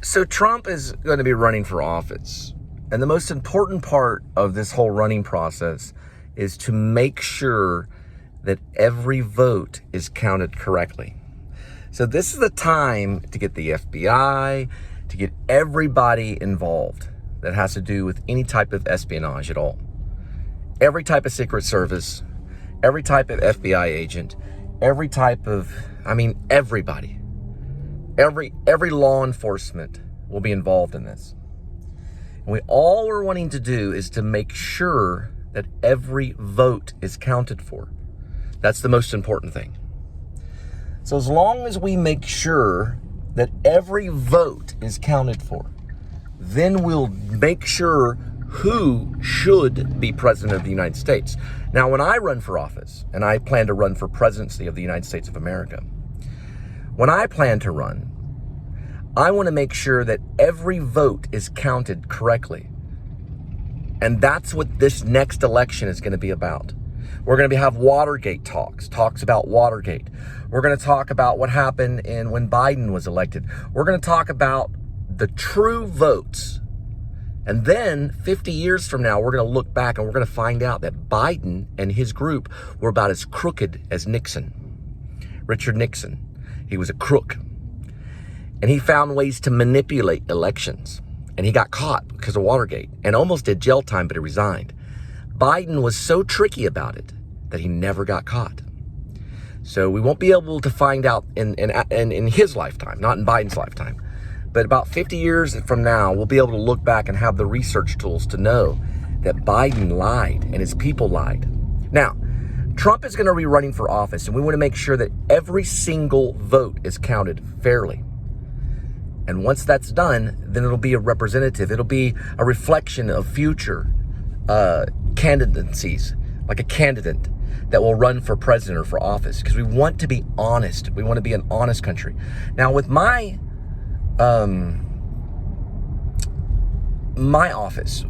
So Trump is going to be running for office. And the most important part of this whole running process is to make sure that every vote is counted correctly. So this is the time to get the FBI, to get everybody involved that has to do with any type of espionage at all. Every type of Secret Service, every type of FBI agent, every type of, everybody. Every law enforcement will be involved in this. And all we're wanting to do is to make sure that every vote is counted for. That's the most important thing. So as long as we make sure that every vote is counted for, then we'll make sure who should be president of the United States. Now, when I run for office, and I plan to run for presidency of the United States of America, when I plan to run, I want to make sure that every vote is counted correctly. And that's what this next election is going to be about. We're going to have Watergate talks about Watergate. We're going to talk about what happened when Biden was elected. We're going to talk about the true votes. And then 50 years from now, we're going to look back and we're going to find out that Biden and his group were about as crooked as Nixon. Richard Nixon. He was a crook. And he found ways to manipulate elections. And he got caught because of Watergate and almost did jail time, but he resigned. Biden was so tricky about it that he never got caught. So we won't be able to find out in his lifetime, not in Biden's lifetime. But about 50 years from now, we'll be able to look back and have the research tools to know that Biden lied and his people lied. Now, Trump is going to be running for office, and we want to make sure that every single vote is counted fairly. And once that's done, then it'll be a representative. It'll be a reflection of future candidacies, like a candidate that will run for president or for office, because we want to be honest. We want to be an honest country. Now, with my office,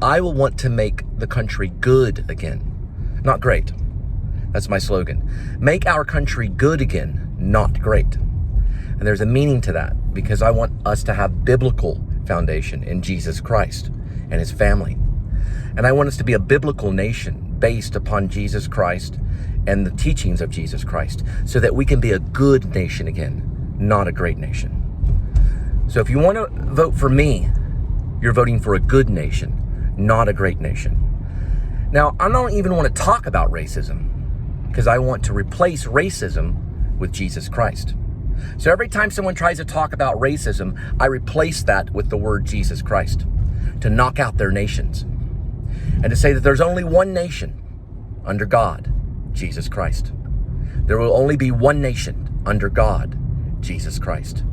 I will want to make the country good again, not great. That's my slogan. Make our country good again, not great. And there's a meaning to that, because I want us to have biblical foundation in Jesus Christ and his family. And I want us to be a biblical nation based upon Jesus Christ and the teachings of Jesus Christ, so that we can be a good nation again, not a great nation. So if you want to vote for me, you're voting for a good nation, not a great nation. Now, I don't even want to talk about racism, because I want to replace racism with Jesus Christ. So every time someone tries to talk about racism, I replace that with the word Jesus Christ, to knock out their nations. And to say that there's only one nation under God, Jesus Christ. There will only be one nation under God, Jesus Christ.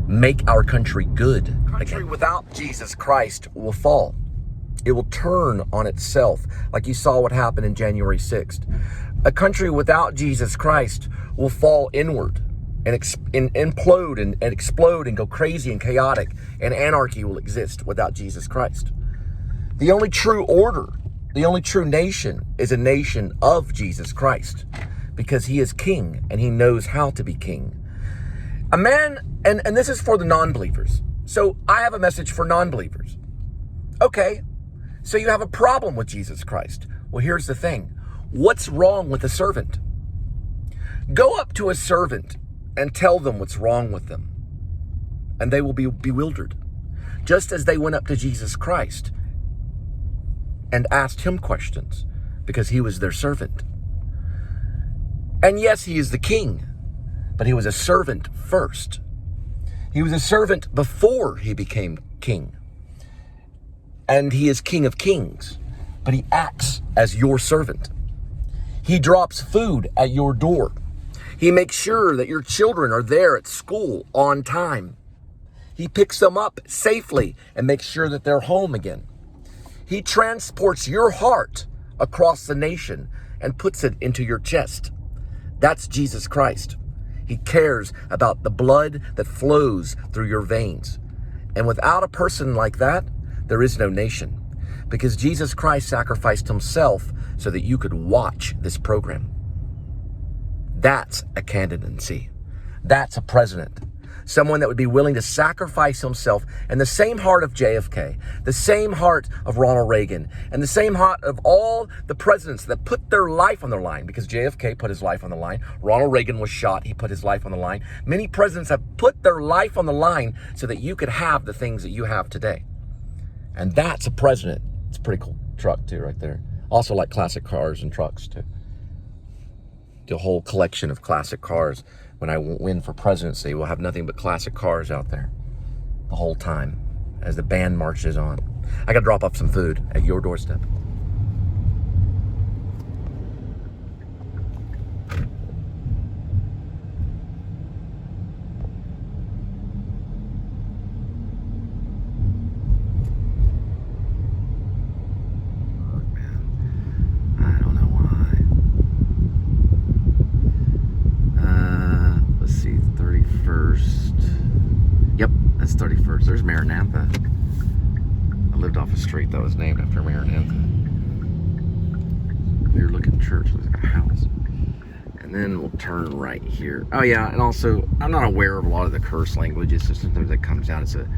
Make our country good. A country without Jesus Christ will fall. It will turn on itself, like you saw what happened in January 6th. A country without Jesus Christ will fall inward and implode and explode and go crazy and chaotic, and anarchy will exist without Jesus Christ. The only true order, the only true nation is a nation of Jesus Christ, because he is king and he knows how to be king. A man, and this is for the non-believers. So I have a message for non-believers. Okay, so you have a problem with Jesus Christ. Well, here's the thing. What's wrong with a servant? Go up to a servant and tell them what's wrong with them, and they will be bewildered. Just as they went up to Jesus Christ and asked him questions, because he was their servant. And yes, he is the king, but he was a servant first. He was a servant before he became king. And he is King of Kings, but he acts as your servant. He drops food at your door. He makes sure that your children are there at school on time. He picks them up safely and makes sure that they're home again. He transports your heart across the nation and puts it into your chest. That's Jesus Christ. He cares about the blood that flows through your veins. And without a person like that, there is no nation, because Jesus Christ sacrificed himself so that you could watch this program. That's a candidacy. That's a president. someone that would be willing to sacrifice himself, and the same heart of JFK, the same heart of Ronald Reagan, and the same heart of all the presidents that put their life on the line, because JFK put his life on the line. Ronald Reagan was shot. He put his life on the line. Many presidents have put their life on the line so that you could have the things that you have today. And that's a president. It's a pretty cool truck too, right there. Also like classic cars and trucks too. The whole collection of classic cars. When I win for presidency, we'll have nothing but classic cars out there the whole time as the band marches on. I got to drop off some food at your doorstep. Yep, that's 31st. There's Maranatha. I lived off a street that was named after Maranatha. Weird looking church, looks like a house. And then we'll turn right here. Oh yeah, and also, I'm not aware of a lot of the curse languages, so sometimes that comes out as a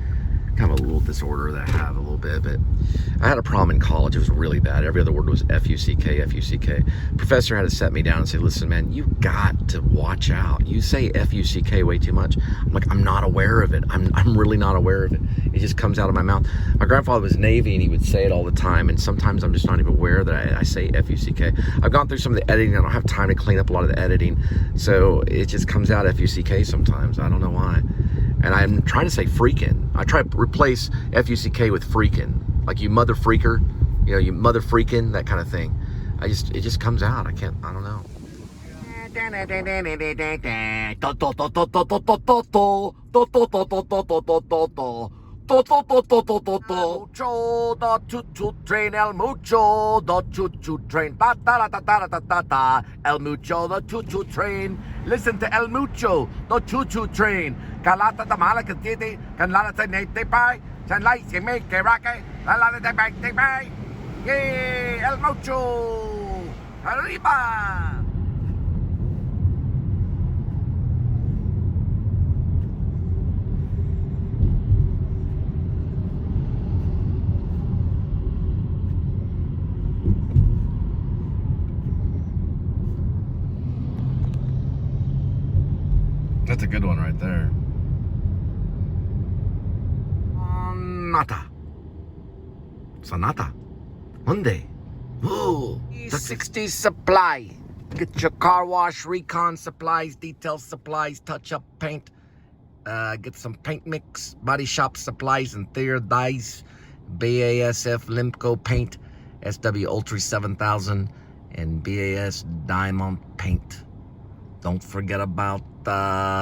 kind of a little disorder that I have a little bit, but I had a problem in college. It was really bad. Every other word was F-U-C-K, F-U-C-K. Professor had to set me down and say, listen, man, you got to watch out. You say F-U-C-K way too much. I'm like, I'm not aware of it. I'm really not aware of it. It just comes out of my mouth. My grandfather was Navy, and he would say it all the time, and sometimes I'm just not even aware that I say F-U-C-K. I've gone through some of the editing. I don't have time to clean up a lot of the editing, so it just comes out F-U-C-K sometimes. I don't know why. And I'm trying to say freaking. I try to replace F-U-C-K with freaking. Like you mother freaker, you know, you mother freaking, that kind of thing. It just comes out. I don't know. Mucho the choo-choo train, el mucho the choo-choo train, el mucho the choo-choo train. Listen to el mucho the choo-choo train. Kalata the malaka titi, can lala te nate pai, can light se make a rake, la te back te pai. Yay, el mucho, arriba. That's a good one right there. Sonata. Hyundai. Ooh. The 60s supply. Get your car wash, recon supplies, detail supplies, touch-up paint. Get some paint mix, body shop supplies, and interior dyes. BASF Limco paint, SW Ultra 7000, and BAS Diamond paint. Don't forget about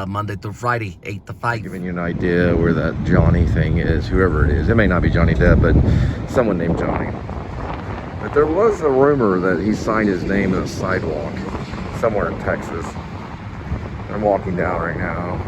Monday through Friday, 8 to 5. Giving you an idea where that Johnny thing is, whoever it is. It may not be Johnny Depp, but someone named Johnny. But there was a rumor that he signed his name in a sidewalk somewhere in Texas. I'm walking down right now.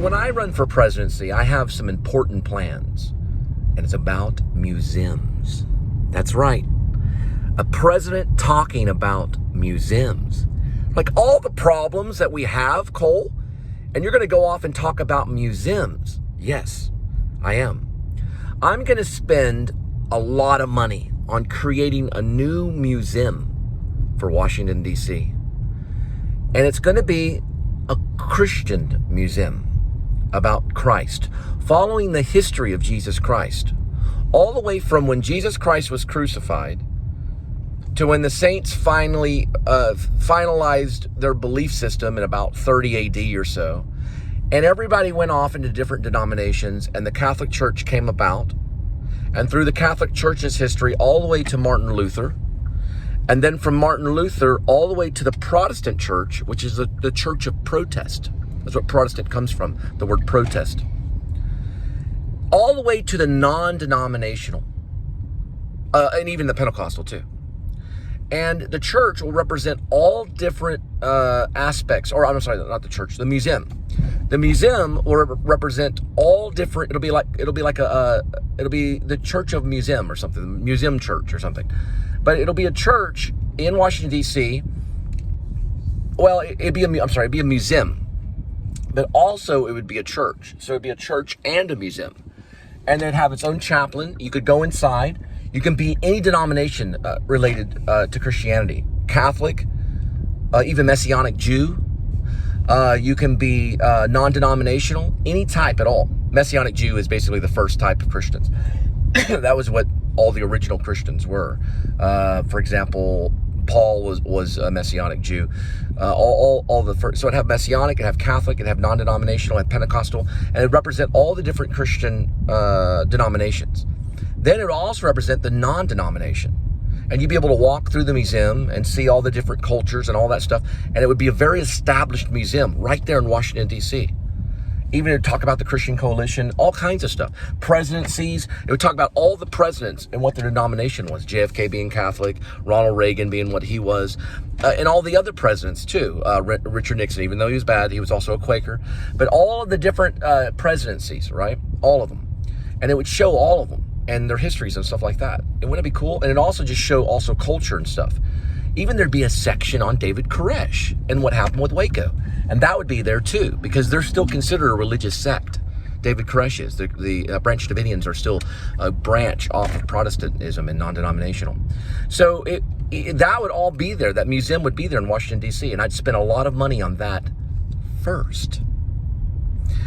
When I run for presidency, I have some important plans, and it's about museums. That's right. A president talking about museums. Like all the problems that we have, Cole, and you're going to go off and talk about museums. Yes, I am. I'm going to spend a lot of money on creating a new museum for Washington, D.C. And it's going to be a Christian museum. about Christ, following the history of Jesus Christ, all the way from when Jesus Christ was crucified to when the saints finally finalized their belief system in about 30 AD or so. And everybody went off into different denominations, and the Catholic Church came about. And through the Catholic Church's history, all the way to Martin Luther. And then from Martin Luther, all the way to the Protestant Church, which is the church of protest. That's what Protestant comes from, the word protest. All the way to the non-denominational, and even the Pentecostal too. And the church will represent all different aspects, or I'm sorry, not the church, the museum. The museum will represent all different. It'll be like the church of museum or something, museum church or something. But it'll be a church in Washington D.C. Well, it'd be a museum, but also it would be a church. So it'd be a church and a museum, and it'd have its own chaplain. You could go inside. You can be any denomination related to Christianity, Catholic, even Messianic Jew. You can be non-denominational, any type at all. Messianic Jew is basically the first type of Christians. That was what all the original Christians were. For example, Paul was a Messianic Jew. All the first, so it'd have Messianic, it'd have Catholic, it'd have non-denominational, it'd have Pentecostal, and it'd represent all the different Christian denominations. Then it would also represent the non-denomination. And you'd be able to walk through the museum and see all the different cultures and all that stuff. And it would be a very established museum right there in Washington, D.C. Even to talk about the Christian Coalition, all kinds of stuff. Presidencies, it would talk about all the presidents and what their denomination was. JFK being Catholic, Ronald Reagan being what he was, and all the other presidents too. Richard Nixon, even though he was bad, he was also a Quaker. But all of the different presidencies, right? All of them. And it would show all of them and their histories and stuff like that. And wouldn't it be cool? And it also just show also culture and stuff. Even there'd be a section on David Koresh and what happened with Waco. And that would be there too, because they're still considered a religious sect. David Koresh is. The Branch Davidians are still a branch off of Protestantism and non-denominational. So that would all be there. That museum would be there in Washington, D.C. And I'd spend a lot of money on that first.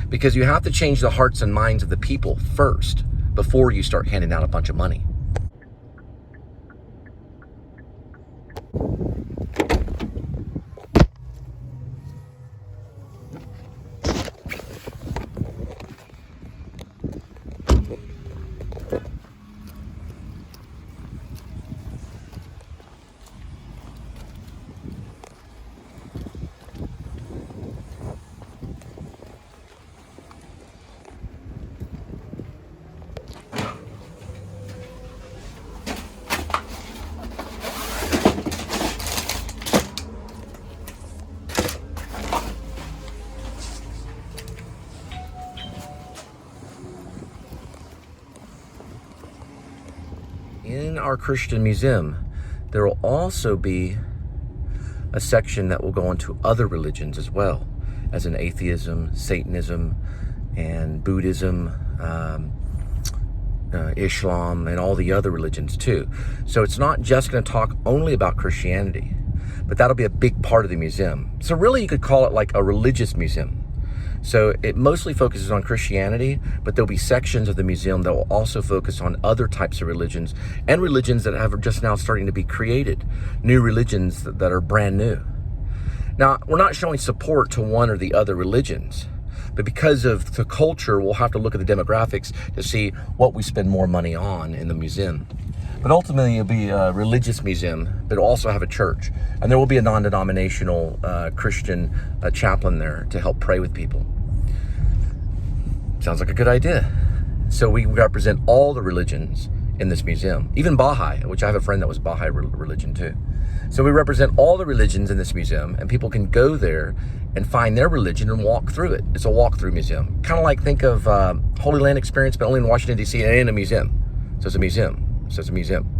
Because you have to change the hearts and minds of the people first before you start handing out a bunch of money. In our Christian museum, there will also be a section that will go into other religions as well, as in atheism, Satanism, and Buddhism, Islam, and all the other religions too. So it's not just going to talk only about Christianity, but that'll be a big part of the museum. So really you could call it like a religious museum. So it mostly focuses on Christianity, but there'll be sections of the museum that will also focus on other types of religions and religions that have just now starting to be created, new religions that are brand new. Now, we're not showing support to one or the other religions, but because of the culture, we'll have to look at the demographics to see what we spend more money on in the museum. But ultimately, it'll be a religious museum, but it'll also have a church. And there will be a non-denominational Christian chaplain there to help pray with people. Sounds like a good idea. So we represent all the religions in this museum, even Baha'i, which I have a friend that was Baha'i religion too. So we represent all the religions in this museum, and people can go there and find their religion and walk through it. It's a walk-through museum. Kind of like think of Holy Land Experience, but only in Washington, D.C. and in a museum. So it's a museum.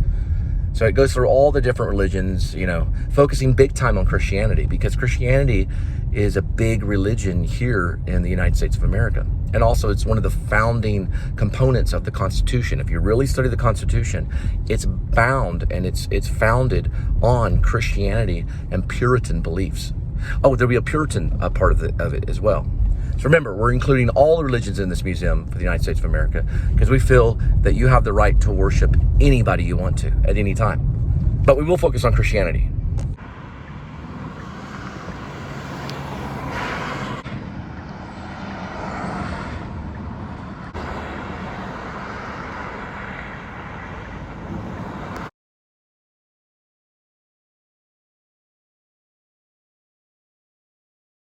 So it goes through all the different religions, you know, focusing big time on Christianity, because Christianity is a big religion here in the United States of America. And also it's one of the founding components of the Constitution. If you really study the Constitution, it's bound and it's founded on Christianity and Puritan beliefs. Oh, there'll be a Puritan part of it as well. So remember, we're including all the religions in this museum for the United States of America because we feel that you have the right to worship anybody you want to at any time. But we will focus on Christianity.